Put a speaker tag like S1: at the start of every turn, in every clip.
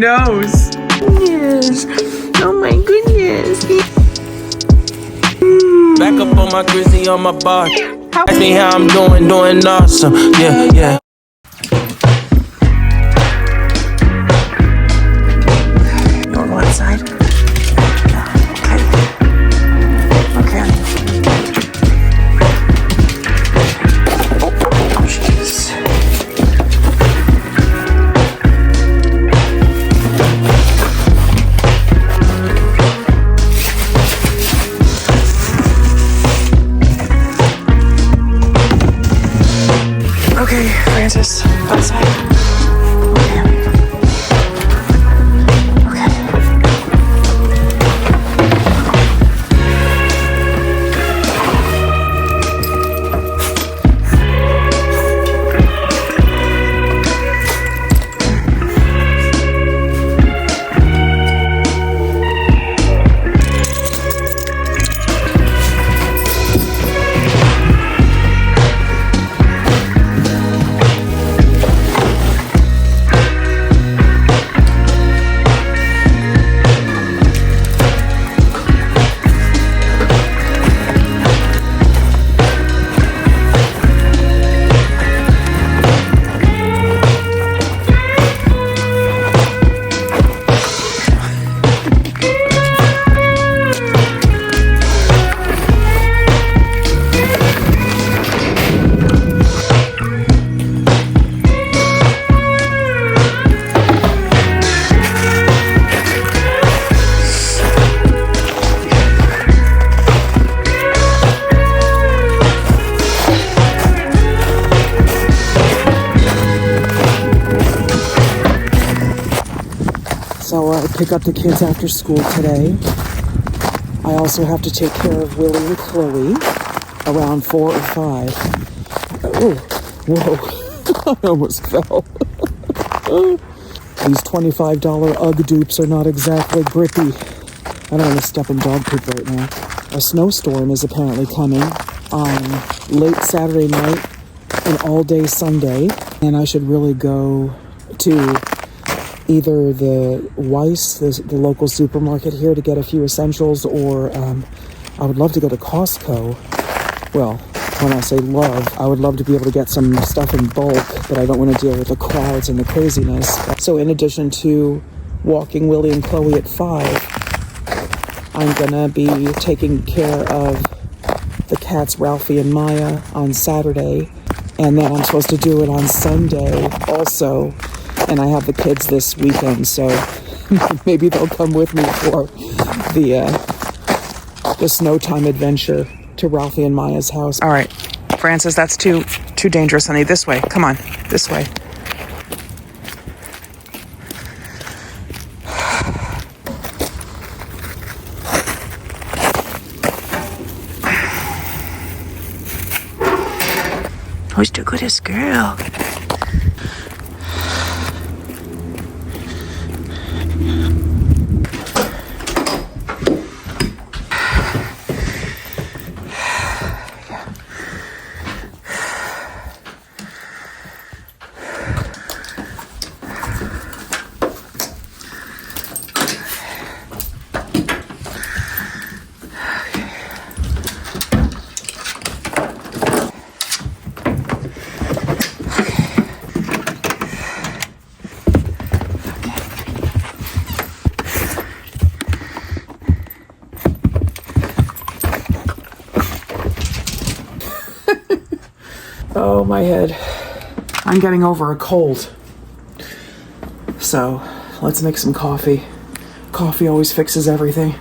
S1: nose. Yes. Oh my goodness.
S2: Back up on my grizzly on my bar. Ask me how I'm doing awesome. Yeah.
S1: You wanna go outside? Okay. Oh, jeez. Okay, Francis, outside. Okay. So I pick up the kids after school today. I also have to take care of Willie and Chloe around 4 or 5. Oh, whoa, I almost fell. These $25 UGG dupes are not exactly grippy. I don't want to step in dog poop right now. A snowstorm is apparently coming on late Saturday night and all day Sunday. And I should really go to either the Weiss, the local supermarket here, to get a few essentials, or I would love to go to Costco. Well, when I say love, I would love to be able to get some stuff in bulk, but I don't want to deal with the crowds and the craziness. So in addition to walking Willie and Chloe at 5, I'm gonna be taking care of the cats Ralphie and Maya on Saturday, and then I'm supposed to do it on Sunday also. And I have the kids this weekend, so maybe they'll come with me for the snow time adventure to Ralphie and Maya's house. All right, Francis, that's too dangerous, honey. This way, come on, this way. Who's the goodest girl? Oh, my head. I'm getting over a cold. So, let's make some coffee. Coffee always fixes everything.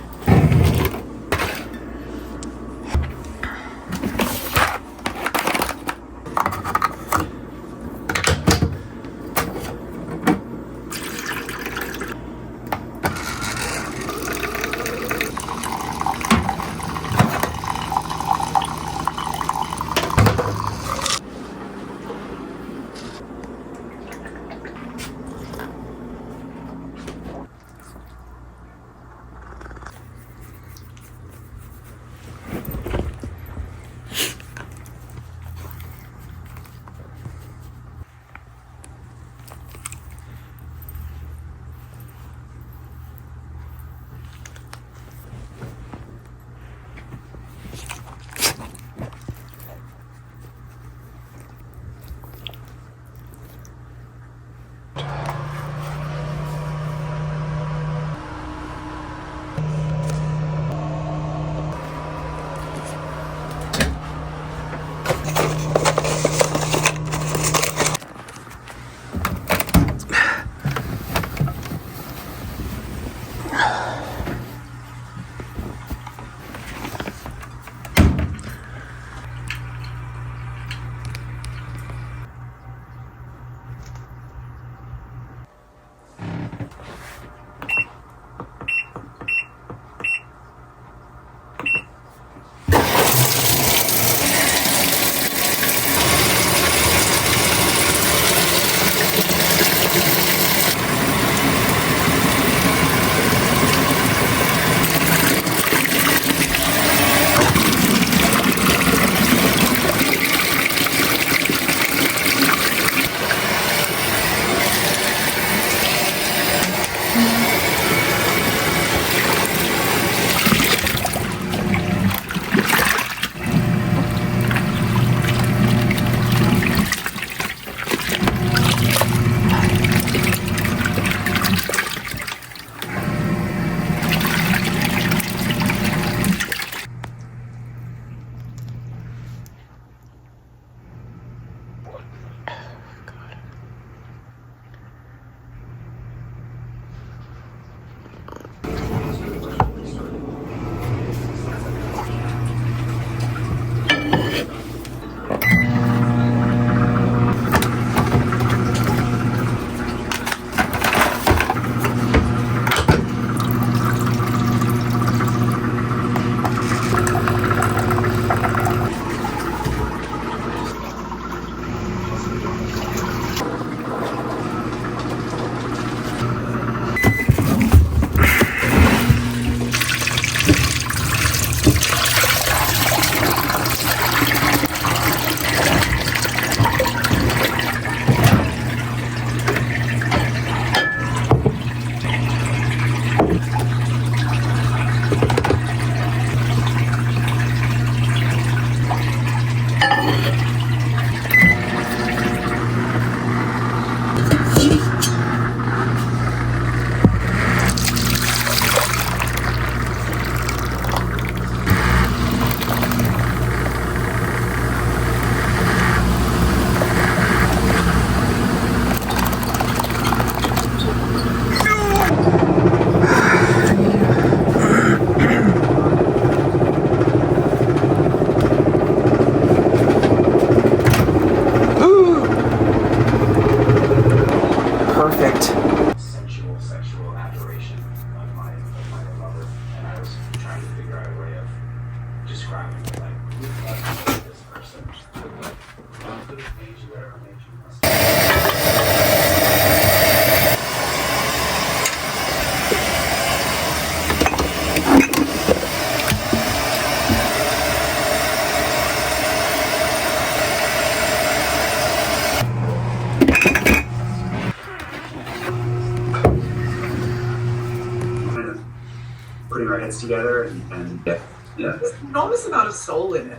S3: Putting our heads together and yeah.
S4: There's an enormous amount of soul in it.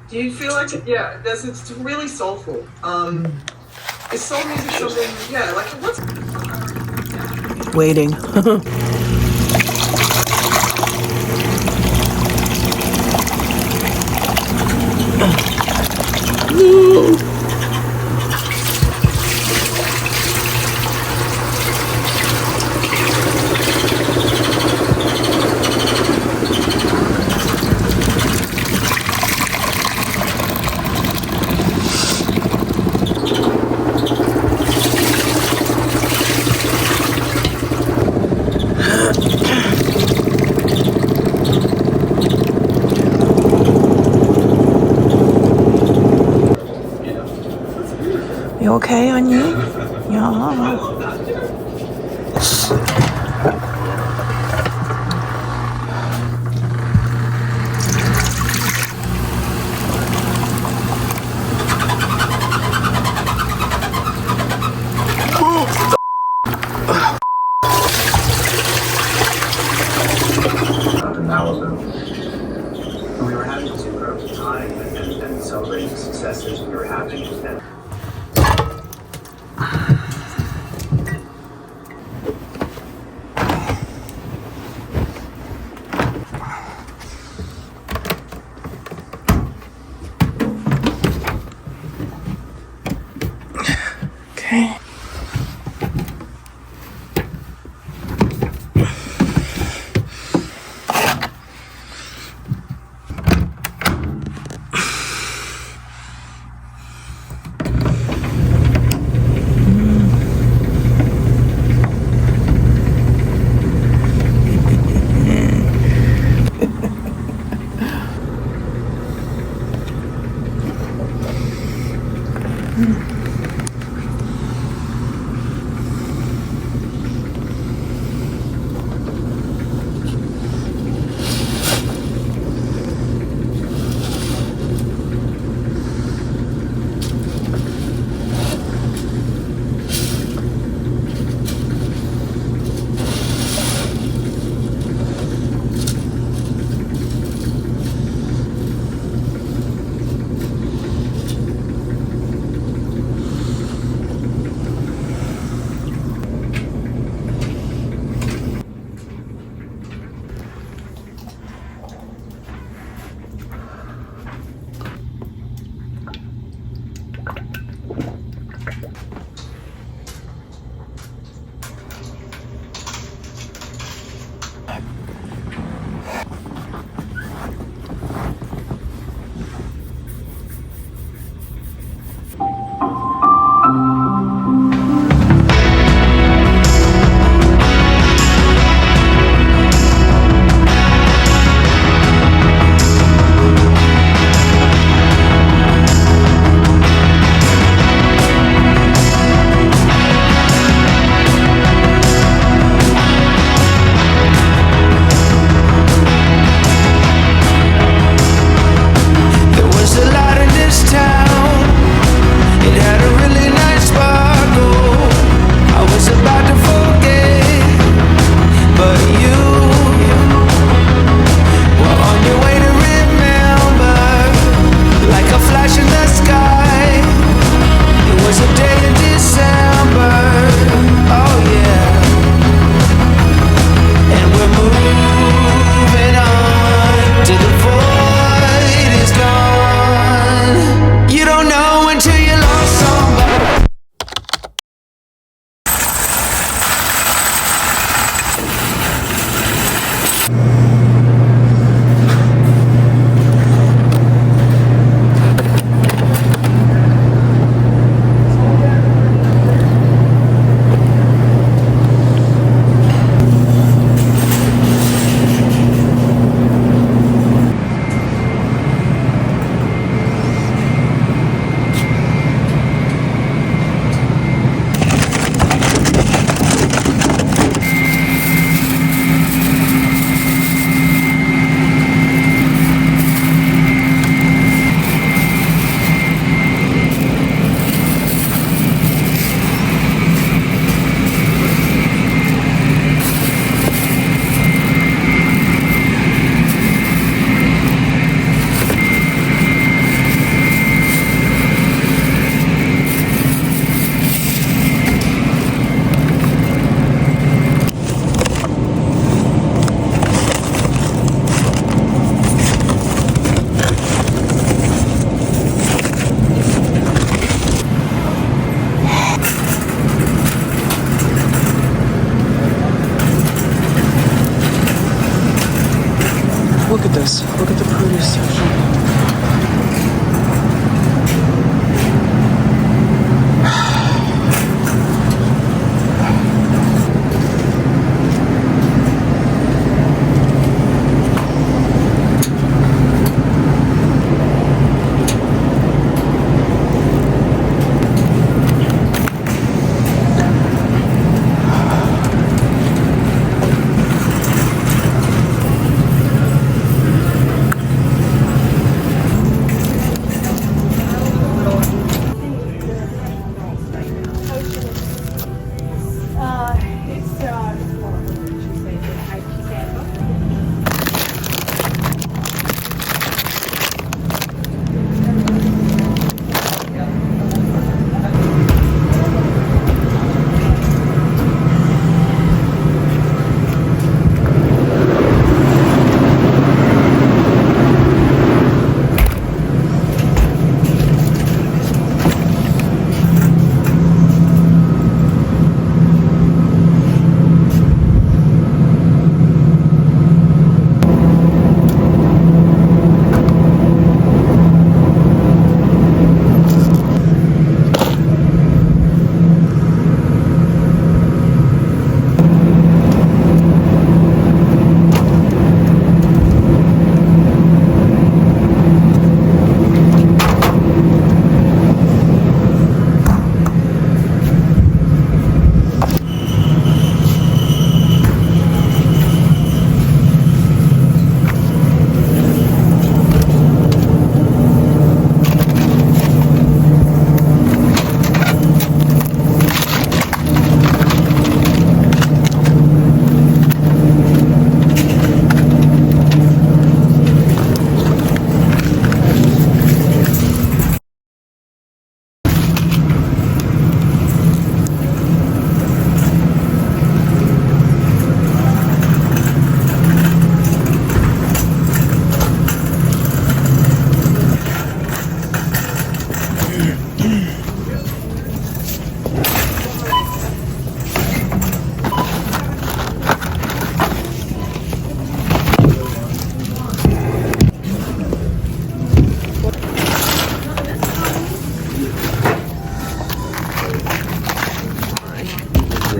S4: Do you feel like it? Yeah, it's really soulful. Is soul music something? Yeah, like what's
S1: Waiting. You okay, Anya? Yeah.
S3: In Malibu. We were having this incredible time and celebrating the successes we were having. And
S1: Okay.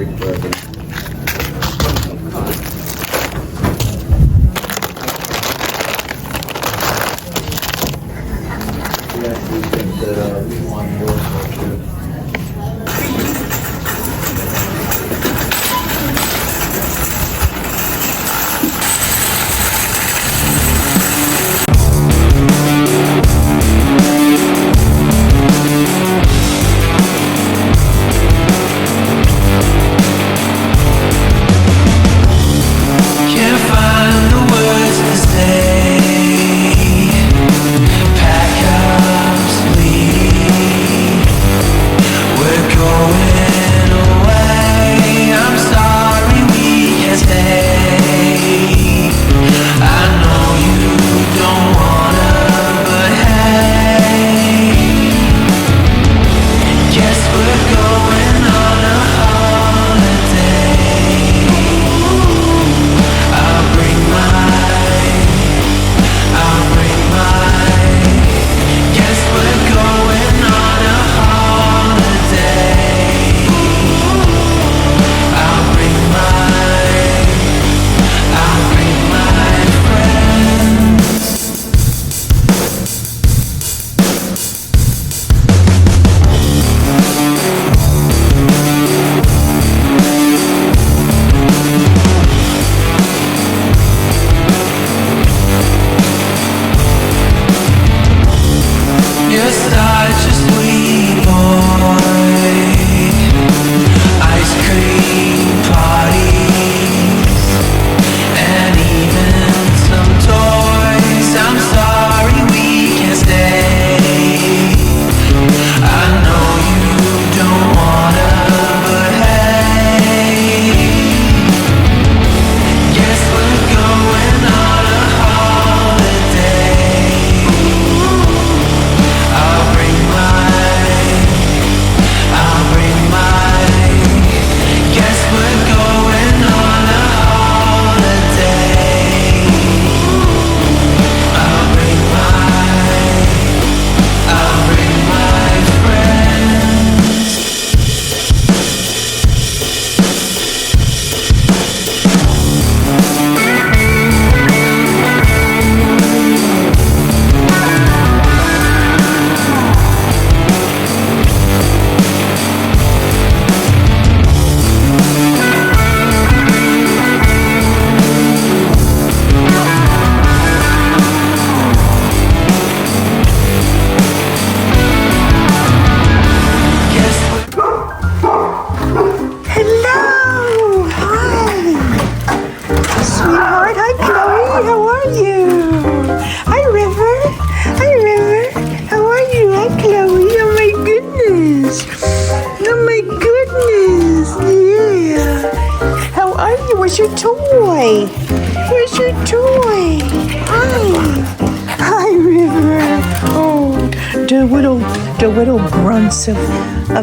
S3: break forever. We actually think that we want more culture.
S2: Can't find the words to say. Pack up, leave. We're going away. I'm sorry we can't stay. I know you don't wanna, but hey, guess we're going on a holiday. I'll bring mine. Guess we're going on a holiday. I'll bring my friends. You're such a sweet boy. Ice cream parties and even some toys. I'm sorry we can't stay. I know you don't wanna, but hey, guess we're going on a holiday. I'll bring mine. Guess we're going on a holiday. I'll bring my friends.
S5: Hello! Hi! Sweetheart, hi Chloe, how are you? Hi River! Hi River! How are you? Hi Chloe! Oh my goodness! Oh my goodness! Yeah! How are you? Where's your toy? Where's your toy? Hi! Hi River! Oh, the little grunts of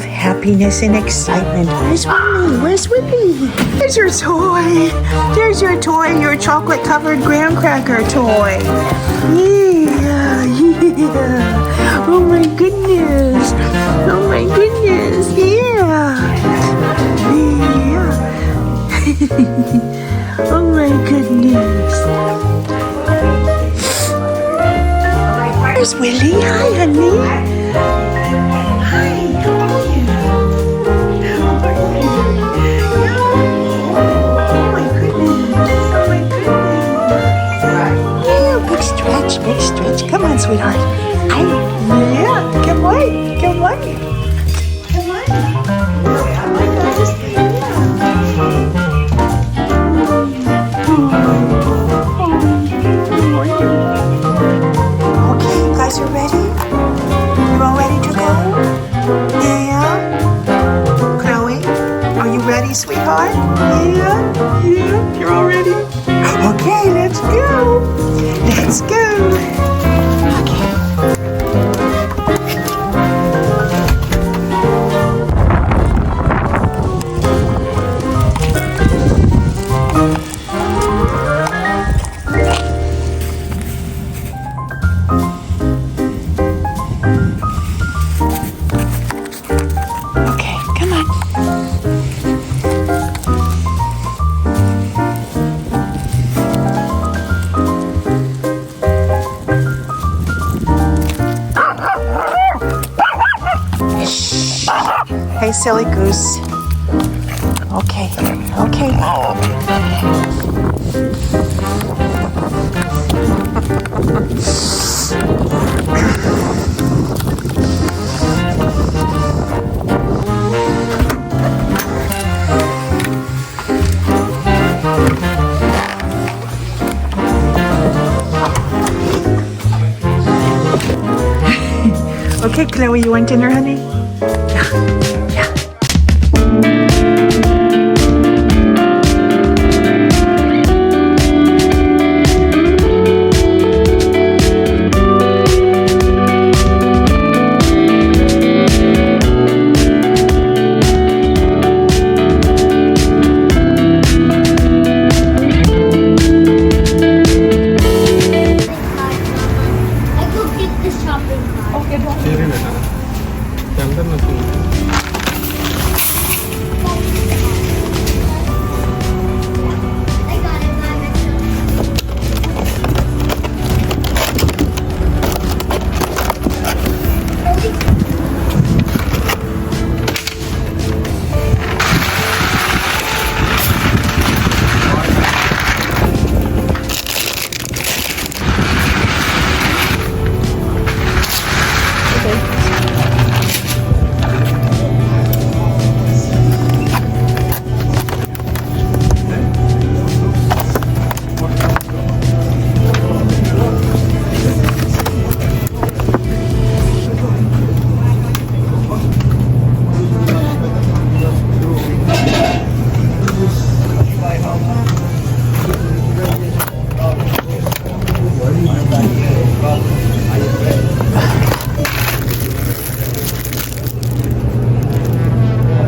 S5: happiness and excitement. Where's Willie? Where's Willie? There's your toy. There's your toy, your chocolate covered graham cracker toy. Yeah, yeah. Oh my goodness. Oh my goodness. Yeah. Yeah. Oh my goodness. There's Willie. Hi, honey. Hi, how are you? How are you? Oh my goodness. Oh my goodness. Yeah, big stretch, big stretch. Come on, sweetheart. Hi. Yeah, come on. Come on. Come on. Oh my goodness. Okay, you guys are ready? You all ready to go? Yeah? Chloe, are you ready, sweetheart? Yeah? Yeah? You're all ready? Okay, let's go. Let's go. Okay. Okay, come on. Hey, silly goose. Okay, okay. Okay, Chloe, you want dinner, honey? Yeah.
S6: I go get the shopping cart.
S7: ശരി വേണ്ട രണ്ടെണ്ണം
S6: I got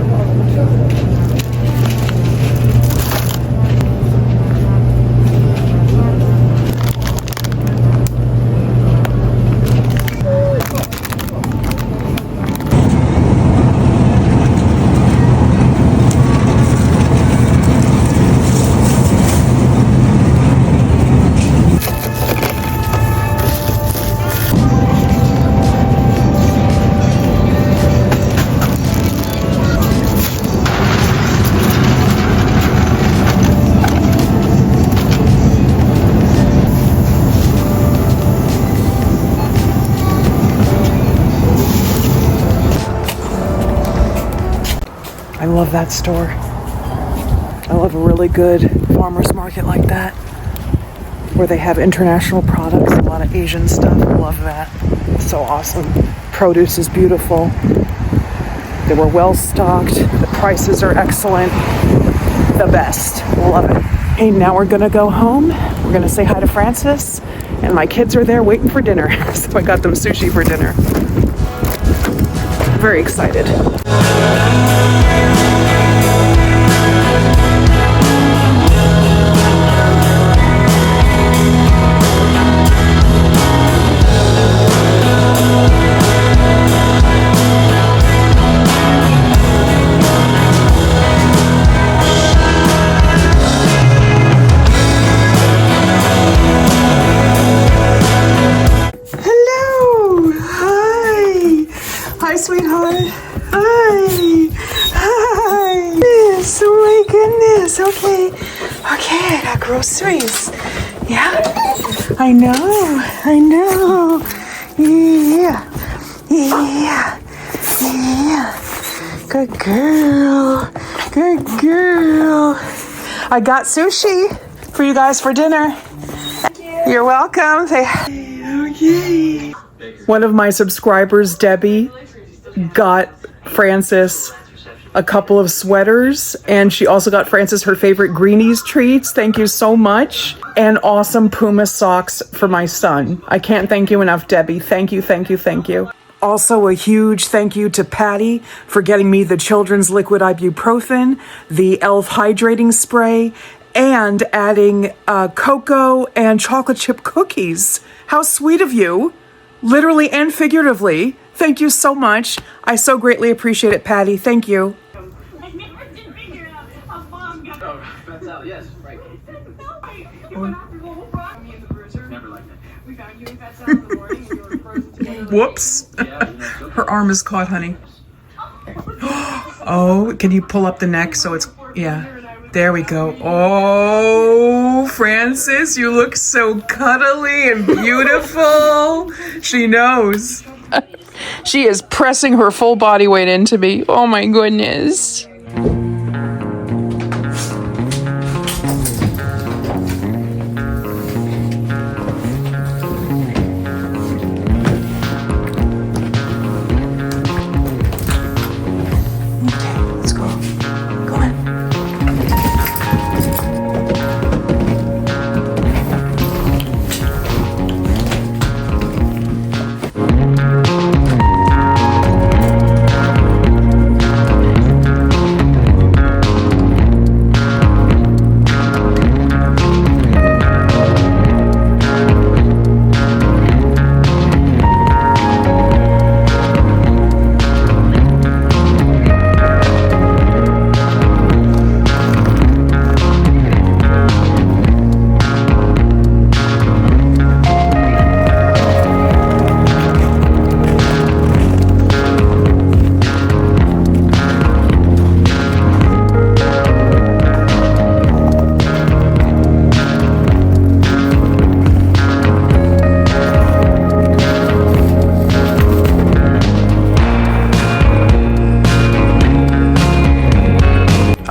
S6: it by myself.
S1: I love that store. I love a really good farmer's market like that, where they have international products, a lot of Asian stuff. I love that. So awesome. Produce is beautiful. They were well stocked. The prices are excellent. The best. Love it. Hey, now we're gonna go home. We're gonna say hi to Francis, and my kids are there waiting for dinner. So I got them sushi for dinner. Very excited.
S5: Hello. Hi. Hi, sweetheart. Hi. Hi. Yes. Oh my goodness. Okay. Okay. I got groceries. Yeah. I know. I know. Yeah. Yeah. Yeah. Good girl. Good girl. I got sushi for you guys for dinner. You're welcome. Okay.
S1: One of my subscribers, Debbie, got Francis a couple of sweaters, and she also got Francis her favorite Greenies treats. Thank you so much. And awesome Puma socks for my son. I can't thank you enough, Debbie. Thank you, thank you, thank you. Also, a huge thank you to Patty for getting me the children's liquid ibuprofen, the e.l.f. hydrating spray, and adding cocoa and chocolate chip cookies. How sweet of you. Literally and figuratively. Thank you so much. I so greatly appreciate it, Patty. Thank you.
S8: I never did figure out how mom got
S3: That's out, yes, right. Never like that.
S8: We found you in Pet Salad in the morning and you were frozen together.
S1: Whoops. Her arm is caught, honey.
S5: Oh, can you pull up the neck so it's, yeah. There we go. Oh, Francis, you look so cuddly and beautiful. She knows. She is pressing her full body weight into me. Oh my goodness.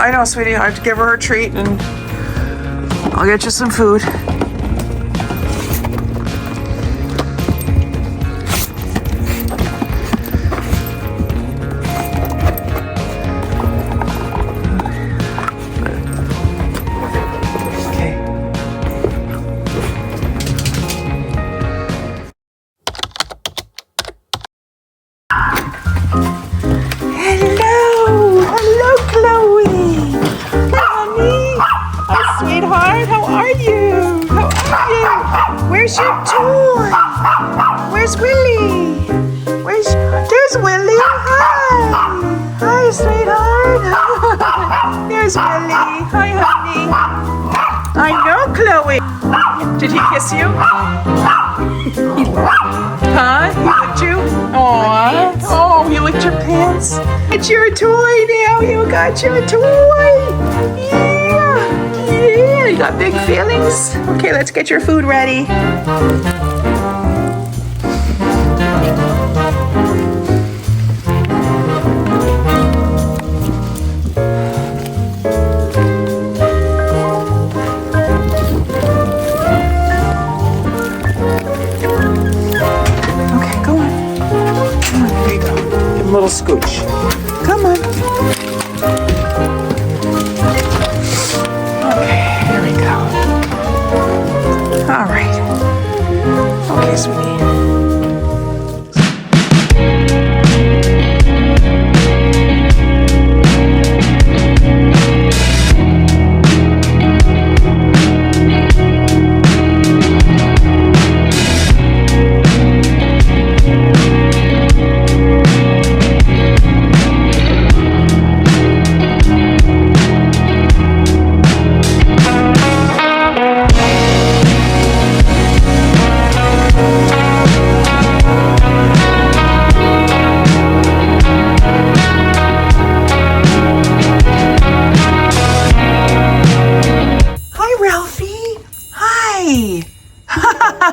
S5: I know, sweetie. I have to give her a treat, and I'll get you some food. Okay. Hello, Chloe. Honey, hi, sweetheart. How are you? How are you? Where's your toy? Where's Willie? There's Willie. Hi, sweetheart. There's Willie. Hi, honey. I know, Chloe. Did he kiss you? Huh? He licked you? Aww. Oh, he licked your pants? It's your toy now. You got your toy. Yeah. You got big feelings. Okay, let's get your food ready. A little scooch. Come on. Okay, here we go. All right. Okay, sweetie.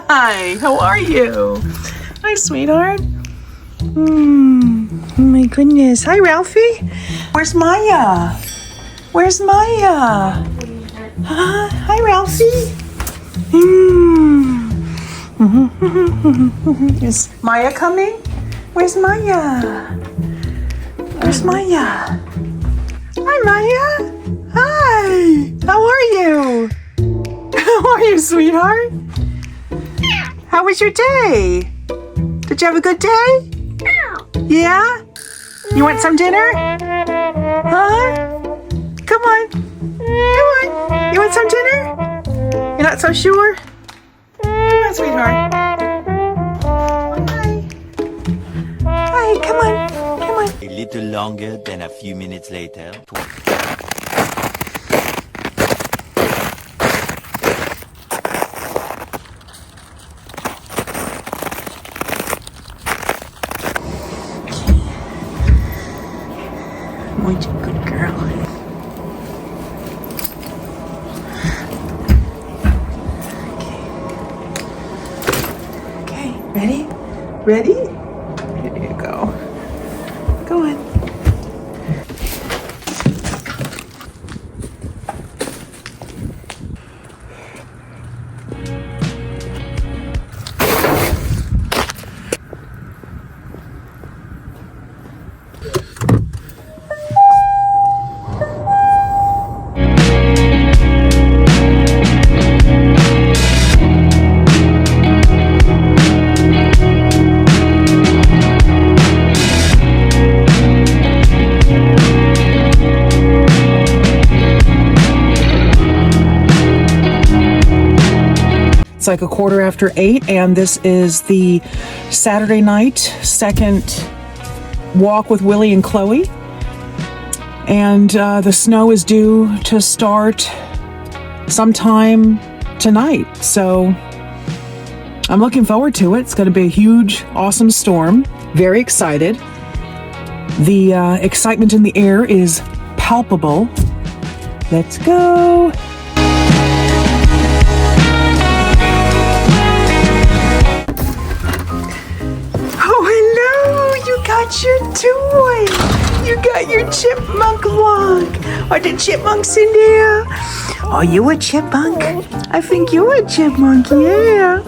S5: Hi, how are you? Hi, sweetheart. Oh my goodness. Hi, Ralphie. Where's Maya? Where's Maya? Huh? Hi, Ralphie. Is Maya coming? Where's Maya? Where's Maya? Hi, Maya. Hi. How are you? How are you, sweetheart? How was your day? Did you have a good day? Yeah? You want some dinner? Huh? Come on. Come on. You want some dinner? You're not so sure? Come on, sweetheart. Hi. Hi, come on. Come on.
S9: A little longer than a few minutes later.
S5: such a good girl. Okay, ready? Ready? Here you go. Go on.
S1: It's like 8:15, and this is the Saturday night second walk with Willie and Chloe. And the snow is due to start sometime tonight. So I'm looking forward to it. It's going to be a huge, awesome storm. Very excited. The excitement in the air is palpable. Let's go.
S5: Got your toy. You got your chipmunk log. Are the chipmunks in there? Are you a chipmunk? I think you're a chipmunk, yeah.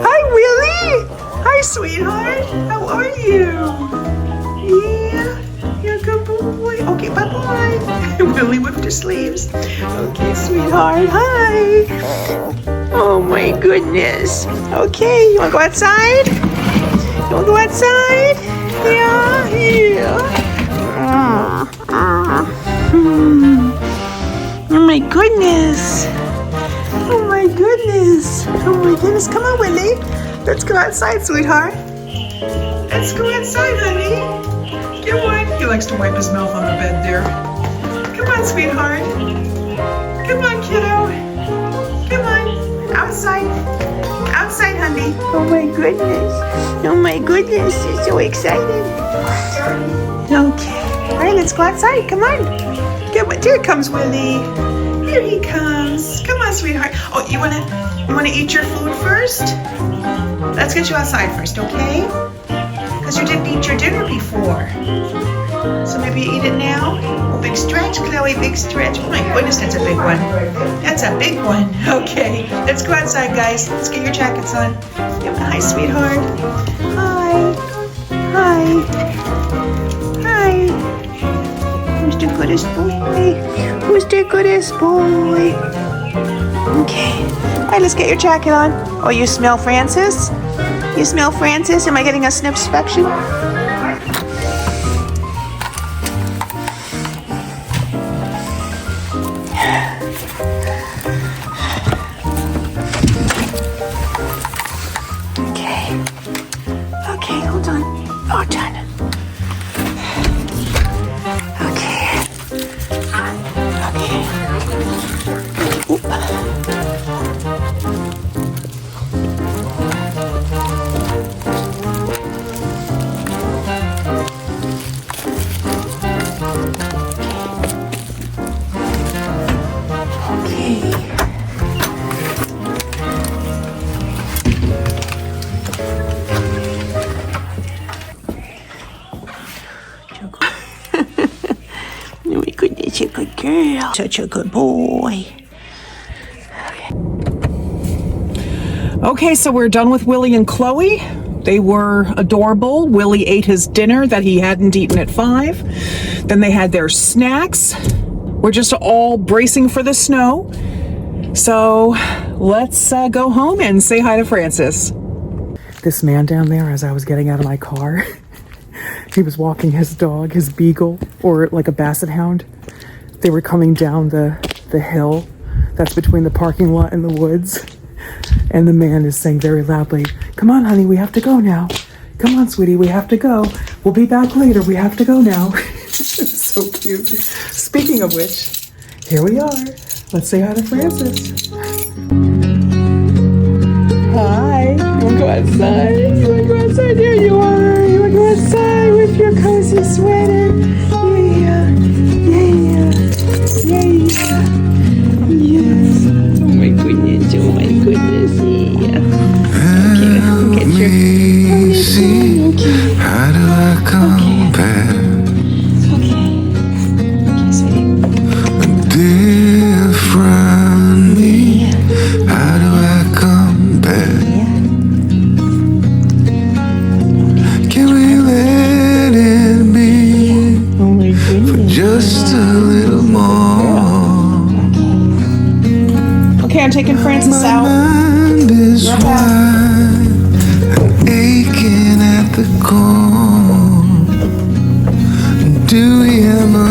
S5: Hi, Willie. Hi, sweetheart. How are you? Yeah, you're a good boy. Okay, bye-bye. Willie whipped her sleeves. Okay, sweetheart. Hi. Oh my goodness. Okay, you wanna go outside? You wanna go outside? Yeah, yeah. Oh my goodness. Oh my goodness. Oh my goodness. Come on, Willie. Let's go outside, sweetheart. Let's go outside, honey. Come on. He likes to wipe his mouth on the bed there. Come on, sweetheart. Come on, kiddo. Come on. Outside. Outside, honey. Oh my goodness. Oh my goodness. You're so excited. Okay. All right, let's go outside. Come on. Here comes Willie. Here he comes. Come on, sweetheart. Oh, you wanna eat your food first? Let's get you outside first, okay? Because you didn't eat your dinner before. So maybe you eat it now? Oh, big stretch, Chloe, big stretch. Oh my goodness, that's a big one. That's a big one. Okay, let's go outside, guys. Let's get your jackets on. Hi, sweetheart. Hi. Hi. Hi. Who's the goodest boy? Who's the goodest boy? Okay. All right, let's get your jacket on. Oh, you smell Francis? You smell Francis? Am I getting a sniff inspection? Okay, hold on. Hold on. Okay. Oop. Oh my goodness, you're a good girl. Such a good boy.
S1: Okay, so we're done with Willie and Chloe. They were adorable. Willie ate his dinner that he hadn't eaten at 5. Then they had their snacks. We're just all bracing for the snow. So let's go home and say hi to Francis. This man down there, as I was getting out of my car, he was walking his dog, his beagle, or like a basset hound. They were coming down the hill that's between the parking lot and the woods. And the man is saying very loudly, "Come on, honey, we have to go now. Come on, sweetie, we have to go. We'll be back later. We have to go now." So cute. Speaking of which, here we are. Let's say hi to Francis. Hi. You want to go outside? You want to go outside? There you are. You want to go outside?
S5: taking Francis out.
S10: Mind is
S5: Your path.
S10: wide and aching at the core. Do we ever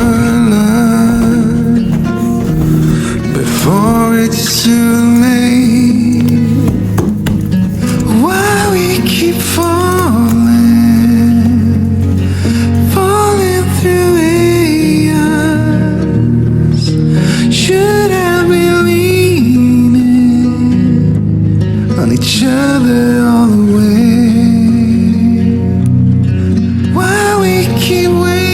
S10: learn before it's too late? Why we keep falling through eons? Should I be leaning on each other all the way? Why we keep waiting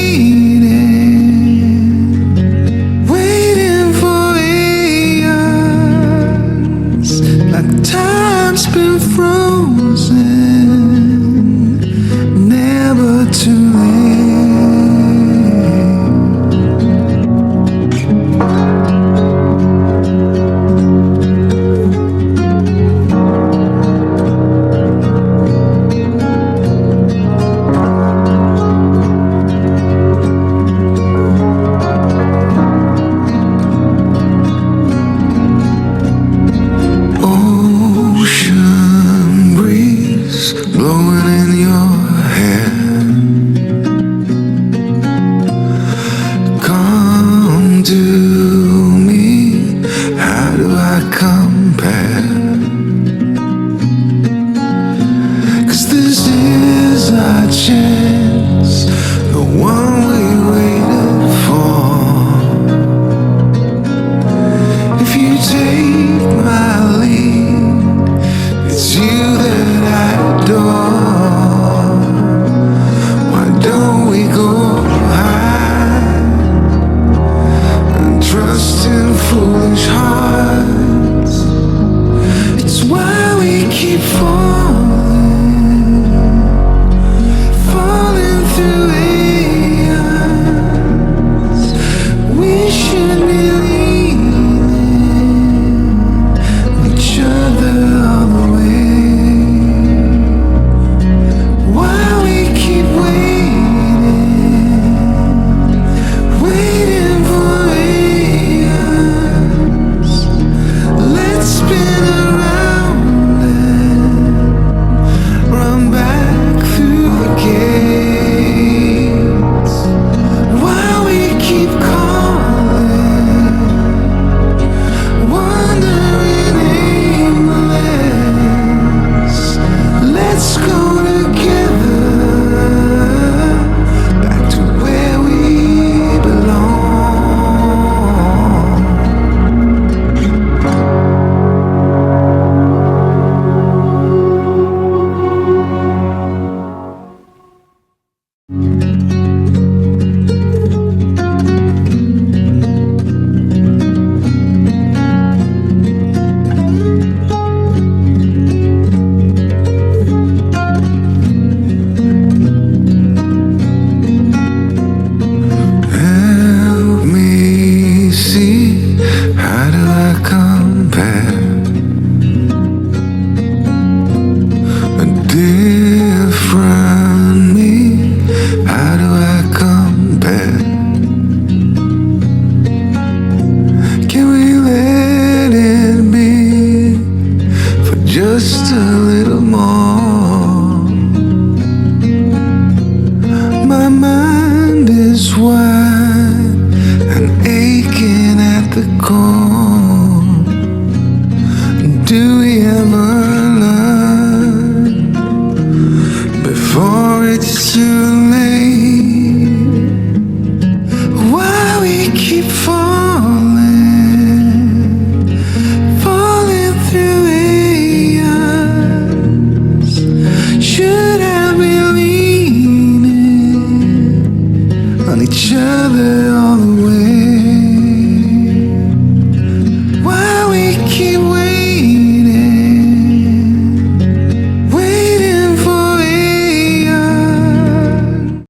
S10: for eons, like time's been frozen, never too late. Ocean breeze blowing in your hair. Come to me, how do I compare? 'Cause this is our chance, the one we waited for. If you take my lead, it's you that I adore. Why don't we go high and trust in foolish hearts? It's why we keep falling through eons. We should be leaning each other all the way. Why we keep waiting for eons? Let's spin around and run back through the gates. Why we keep calling, wandering aimless. Let's go together back to where we belong. Help me see, how do I compare a different me? How do I compare? Can we let it be for just a little more? My mind is wide and aching at the core. Do we ever learn before it's too